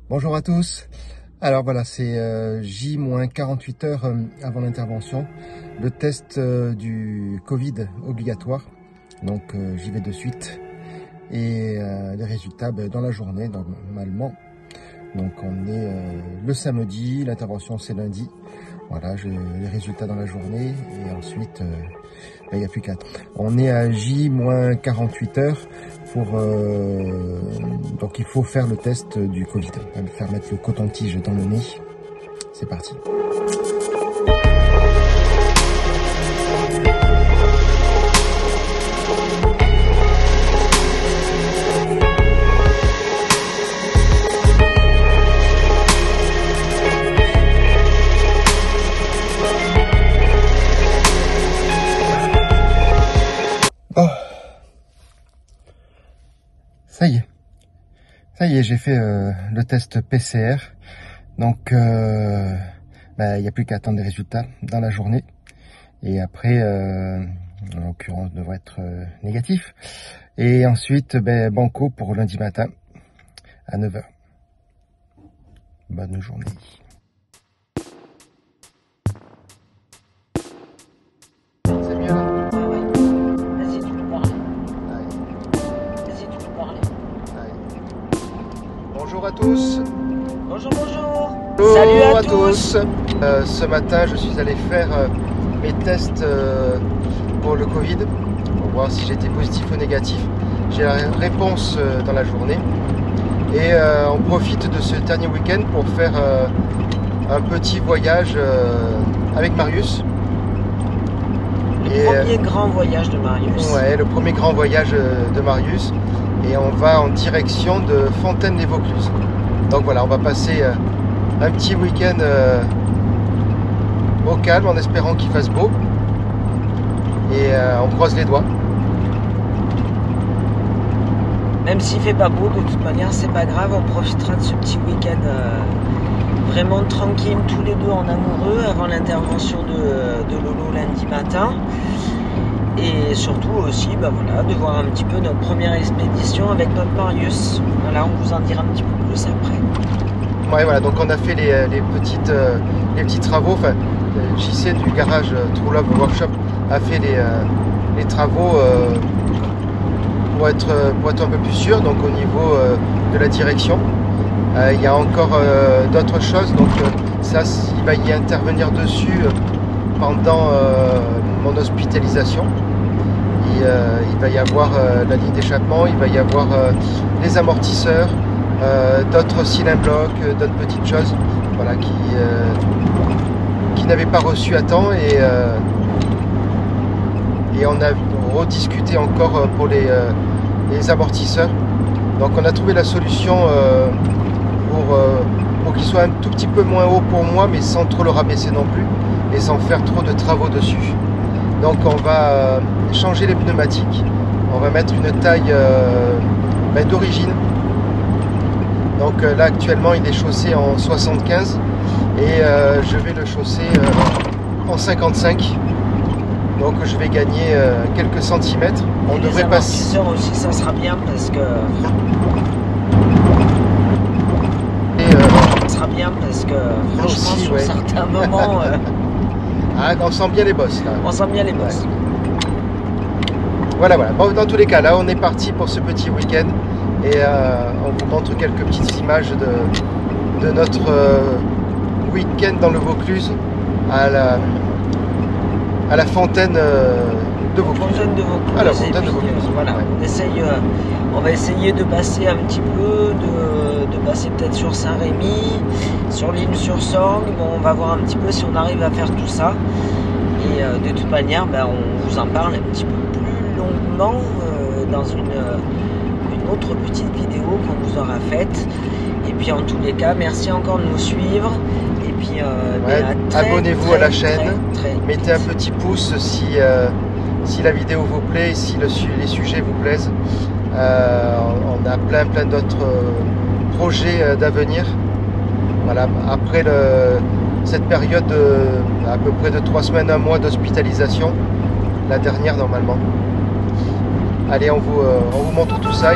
Bonjour à tous. Alors voilà, c'est J-48 heures avant l'intervention. Le test du Covid obligatoire. Donc j'y vais de suite. Et les résultats dans la journée normalement. Donc on est le samedi, l'intervention c'est lundi. Voilà, j'ai les résultats dans la journée et ensuite il n'y a plus qu'à. On est à J-48 heures pour donc il faut faire le test du Covid, faire mettre le coton-tige dans le nez. C'est parti. Oh, ça y est, j'ai fait le test PCR. Donc, il n'y a plus qu'à attendre les résultats dans la journée. Et après, en l'occurrence, devrait être négatif. Et ensuite, banco pour lundi matin à 9 h. Bonne journée. Bonjour à tous. Bonjour, bonjour. Hello Salut à tous. Ce matin, je suis allé faire mes tests pour le Covid pour voir si j'étais positif ou négatif. J'ai la réponse dans la journée et on profite de ce dernier week-end pour faire un petit voyage avec Marius. Le premier grand voyage de Marius. Ouais, le premier grand voyage de Marius. Et on va en direction de Fontaine-les-Vaucluse. Donc voilà, on va passer un petit week-end au calme en espérant qu'il fasse beau. Et on croise les doigts. Même s'il fait pas beau, de toute manière, c'est pas grave. On profitera de ce petit week-end vraiment tranquille, tous les deux en amoureux, avant l'intervention de Lolo lundi matin. Et surtout aussi, voilà, de voir un petit peu notre première expédition avec notre Marius. Voilà, on vous en dira un petit peu plus après. Ouais, voilà, donc on a fait les petits travaux. Enfin, JC du garage True Love Workshop a fait les travaux pour être un peu plus sûr. Donc au niveau de la direction, il y a encore d'autres choses. Donc ça, il va y intervenir dessus pendant mon hospitalisation. Il va y avoir la ligne d'échappement, il va y avoir les amortisseurs, d'autres cylindres blocs, d'autres petites choses, voilà, qui n'avaient pas reçu à temps et on a rediscuté encore pour les amortisseurs. Donc on a trouvé la solution pour qu'il soit un tout petit peu moins haut pour moi, mais sans trop le rabaisser non plus et sans faire trop de travaux dessus. Donc on va changer les pneumatiques, on va mettre une taille d'origine. Donc là actuellement il est chaussé en 75 et je vais le chausser en 55. Donc je vais gagner quelques centimètres. On devrait passer. Aussi, ça sera bien parce que. Ça sera bien parce que franchement aussi, sur certains moments. Ah, on sent bien les bosses là. On sent bien les bosses. Ouais. Voilà. Bon, dans tous les cas, là, on est parti pour ce petit week-end et on vous montre quelques petites images de notre week-end dans le Vaucluse à la fontaine de Vaucluse. À la fontaine de Vaucluse. Voilà. Ouais. On va essayer de passer un petit peu, de passer peut-être sur Saint-Rémy, sur l'île sur Sorgue. Bon, on va voir un petit peu si on arrive à faire tout ça. Et de toute manière, on vous en parle un petit peu plus longuement dans une autre petite vidéo qu'on vous aura faite. Et puis en tous les cas, merci encore de nous suivre. Et puis abonnez-vous à la chaîne, mettez un petit pouce si la vidéo vous plaît, si les sujets vous plaisent. On a plein d'autres projets d'avenir. Voilà, après cette période à peu près de 3 semaines, 1 mois d'hospitalisation, la dernière normalement. Allez, on vous montre tout ça.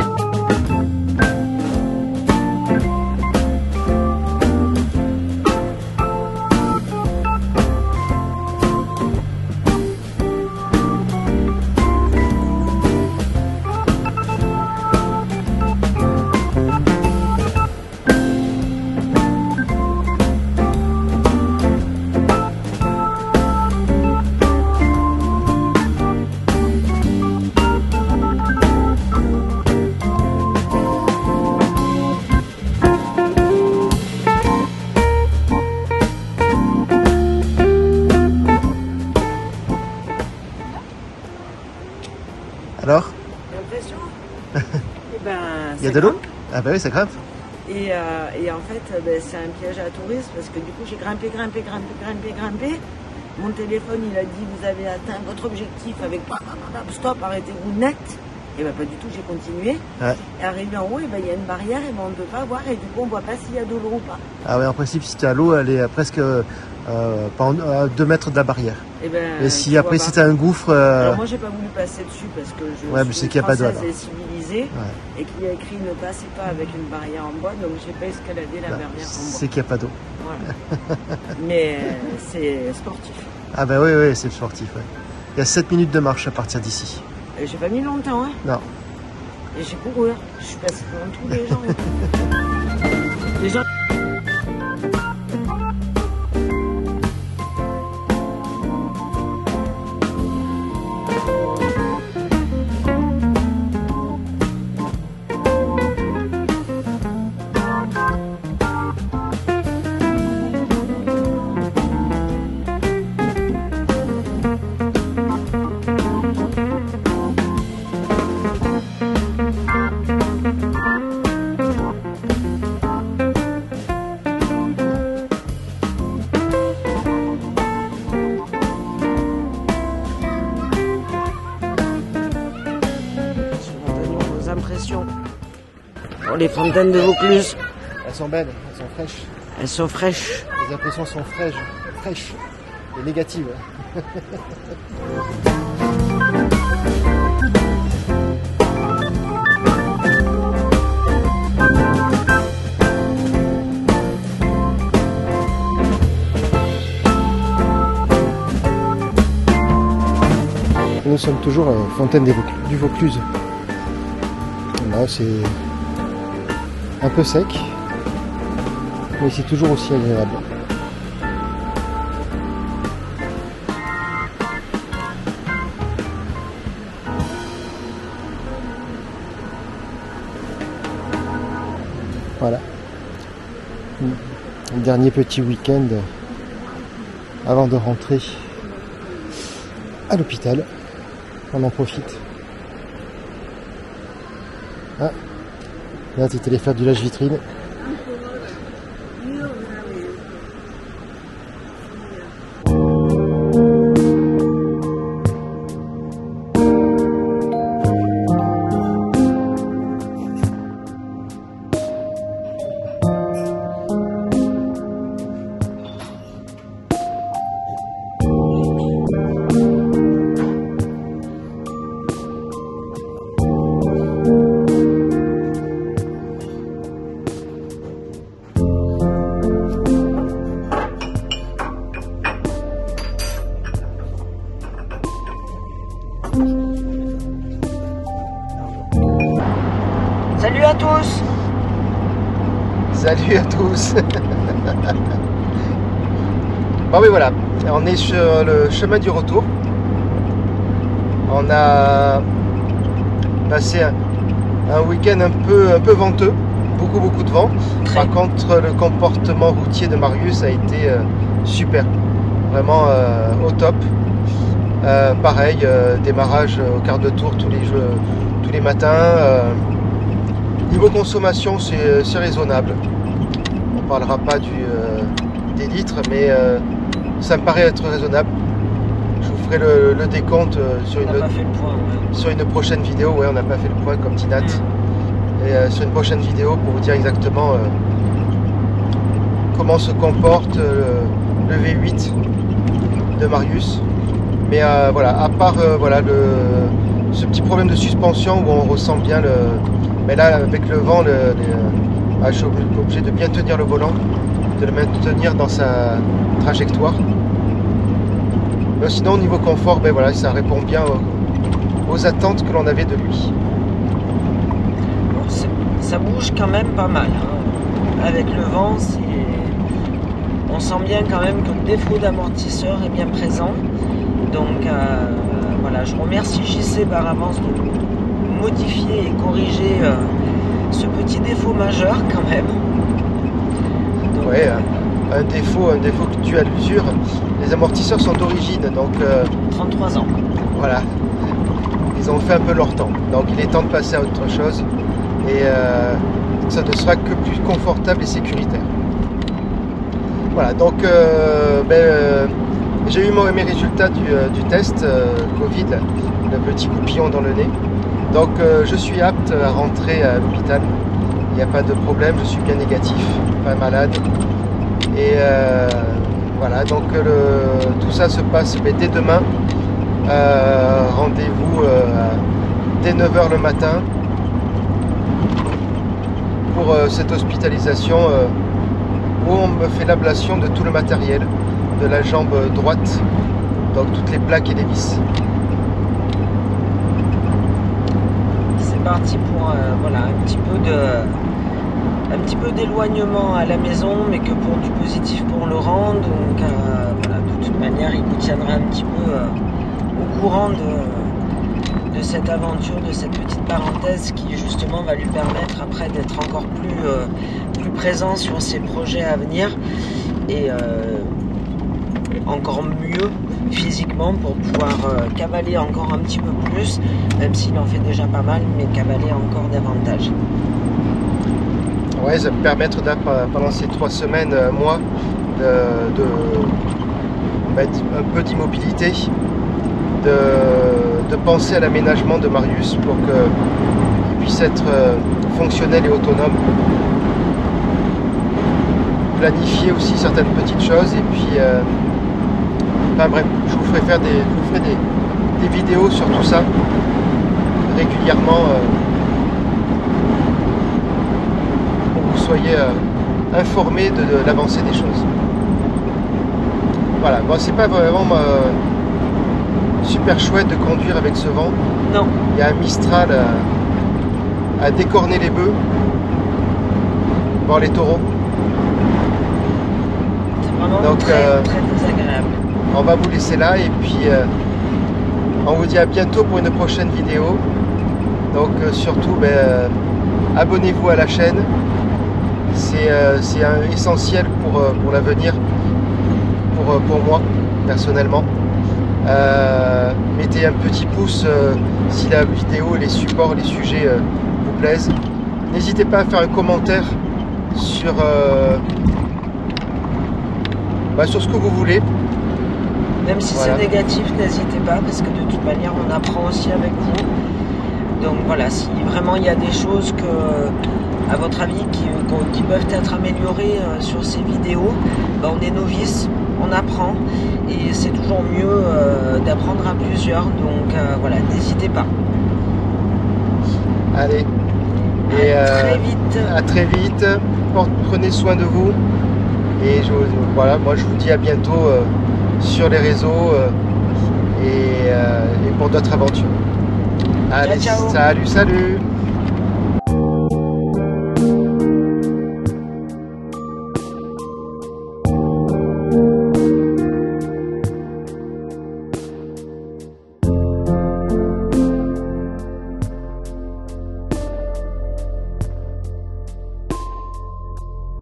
y a de l'eau? Ah bah oui, ça grimpe. Et en fait, c'est un piège à touristes parce que du coup, j'ai grimpé. Mon téléphone, il a dit, vous avez atteint votre objectif avec stop, arrêtez-vous net. Et pas du tout, j'ai continué. Ouais. Et arrivé en haut, il y a une barrière et on ne peut pas voir. Et du coup, on ne voit pas s'il y a de l'eau ou pas. Ah ouais, en principe, si tu as l'eau, elle est presque à 2 mètres de la barrière. Et si après, si tu as un gouffre... Alors moi, j'ai pas voulu passer dessus parce que je suis française et civilisée. Ouais. Et qu'il y a écrit ne passez pas avec une barrière en bois. Donc, j'ai pas escaladé la barrière en bois. C'est qu'il n'y a pas d'eau. Voilà. Mais c'est sportif. Ah bah oui, c'est sportif. Ouais. Il y a 7 minutes de marche à partir d'ici. Et j'ai pas mis longtemps, hein. Non. Et j'ai couru, je suis passée devant tous les gens. Les gens... Bon, les fontaines de Vaucluse. Elles sont belles, elles sont fraîches. Elles sont fraîches. Les impressions sont fraîches et négatives. Nous sommes toujours à Fontaine du Vaucluse. Là, c'est un peu sec, mais c'est toujours aussi agréable. Voilà. Le dernier petit week-end avant de rentrer à l'hôpital. On en profite. Ah, là tu étais allé faire du lâche-vitrine. Salut à tous. Salut à tous. Bon oui voilà, on est sur le chemin du retour. On a passé un week-end un peu venteux, beaucoup de vent. Par contre le comportement routier de Marius a été super, vraiment au top. Pareil, démarrage au quart de tour tous les matins. Niveau consommation, c'est raisonnable. On parlera pas des litres, mais ça me paraît être raisonnable. Je vous ferai le décompte sur une prochaine vidéo. Ouais, on n'a pas fait le point comme dit Nat. Et sur une prochaine vidéo pour vous dire exactement comment se comporte le V8 de Marius. Mais voilà, à part voilà, ce petit problème de suspension où on ressent bien le... Mais là, avec le vent, je suis obligé de bien tenir le volant, de le maintenir dans sa trajectoire. Mais sinon, au niveau confort, ben voilà, ça répond bien aux attentes que l'on avait de lui. Ça bouge quand même pas mal. Hein. Avec le vent, on sent bien quand même que le défaut d'amortisseur est bien présent. Donc voilà, je remercie JC par avance de modifier et corriger ce petit défaut majeur quand même. Donc, ouais, un défaut dû à l'usure. Les amortisseurs sont d'origine, donc 33 ans. Voilà, ils ont fait un peu leur temps. Donc il est temps de passer à autre chose. et ça ne sera que plus confortable et sécuritaire. Voilà, donc j'ai eu mes résultats du test Covid, le petit coupillon dans le nez. Donc je suis apte à rentrer à l'hôpital. Il n'y a pas de problème, je suis bien négatif, pas malade. Et voilà, donc tout ça se passe dès demain. Rendez-vous dès 9 h le matin pour cette hospitalisation où on me fait l'ablation de tout le matériel, de la jambe droite, donc toutes les plaques et les vis. C'est parti pour voilà, un petit peu d'éloignement à la maison, mais que pour du positif pour Laurent. Donc voilà, de toute manière, il vous tiendra un petit peu au courant de cette aventure, de cette petite parenthèse qui justement va lui permettre après d'être encore plus présent sur ses projets à venir et encore mieux physiquement pour pouvoir cavaler encore un petit peu plus, même s'il en fait déjà pas mal, mais cavaler encore davantage. Ouais, ça va me permettre pendant ces 3 semaines, moi, un peu d'immobilité, de penser à l'aménagement de Marius pour qu'il puisse être fonctionnel et autonome. Planifier aussi certaines petites choses et puis enfin bref, je vous ferai des vidéos sur tout ça régulièrement pour que vous soyez informés de l'avancée des choses. Voilà, bon, c'est pas vraiment super chouette de conduire avec ce vent. Non. Il y a un Mistral à décorner les bœufs, voir les taureaux. C'est vraiment donc, très désagréable. On va vous laisser là et puis on vous dit à bientôt pour une prochaine vidéo. Donc surtout abonnez-vous à la chaîne, c'est essentiel pour l'avenir, pour moi personnellement. Mettez un petit pouce si la vidéo, les supports, les sujets vous plaisent. N'hésitez pas à faire un commentaire sur ce que vous voulez. Même si voilà, c'est négatif, n'hésitez pas, parce que de toute manière, on apprend aussi avec vous. Donc voilà, si vraiment il y a des choses à votre avis, qui peuvent être améliorées sur ces vidéos, on est novices, on apprend, et c'est toujours mieux d'apprendre à plusieurs. Donc voilà, n'hésitez pas. Allez, et très vite. À très vite. Prenez soin de vous. Et voilà, moi je vous dis à bientôt sur les réseaux et pour d'autres aventures. Allez, ciao, ciao. Salut.